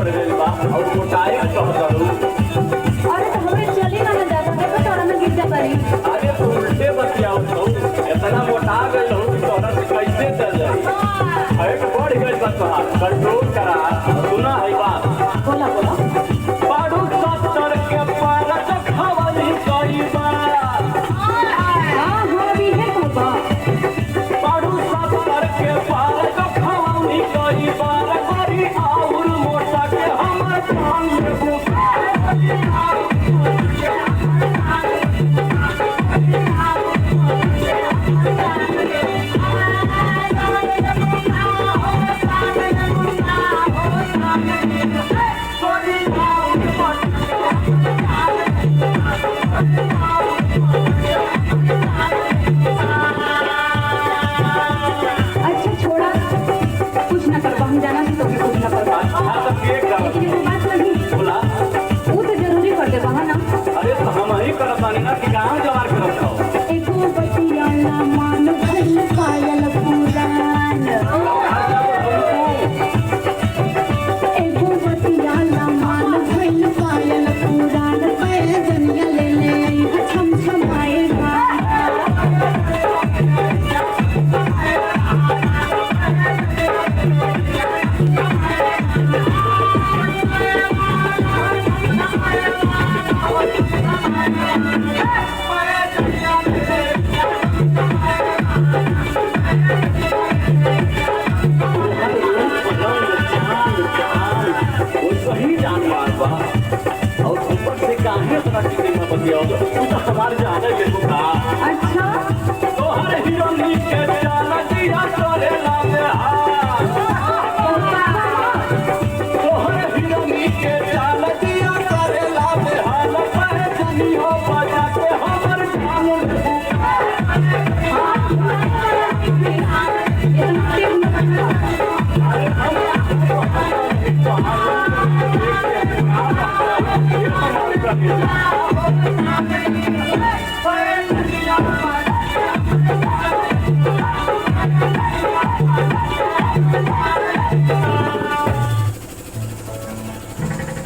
बढ़ गई बा और मोटाई के कहतरू। अरे तो हमरे चली ना ना जाता देखो तोरा में गिर जाता रही। अरे तू उल्टे बतियाओ तो इतना मोटा गई हो कि तोरा से कैसे चल जाई। एक बढ़ गई बा तोहार कंट्रोल करा। सुना है बात बोला बोला बाड़ू 70 के पार खवाली कई बार। हां भी है बाबा बाड़ू 70 के पार खवाली कई बार करी और मोटा के हमर कान में अच्छा छोड़ा कुछ ना करवा हम जाना से तो भी कुछ ना करवा। हाँ तो केक डाल लेकिन वो बात नहीं बोला। वो तो जरूरी कर दे बहा ना। अरे तो हम ही करत बानी ना कि गाँव जवार करत हो। एको बतिया ना मान भइल पायल पुरान। एको बतिया ना मान भइल पायल पुरान। पैर जनिया ले ले छम छमाएगा। सही जानवर बा और ऊपर से काहे इतना टिके में बतियाओ तू तो हमारे जाने के बुका। अच्छा तोहर हीरोनी के जाना दिया तोरे नाम हां। तोहर हीरोनी के जाना दिया तोरे नाम हां। पर जनी हो बजा के हमर जान इतना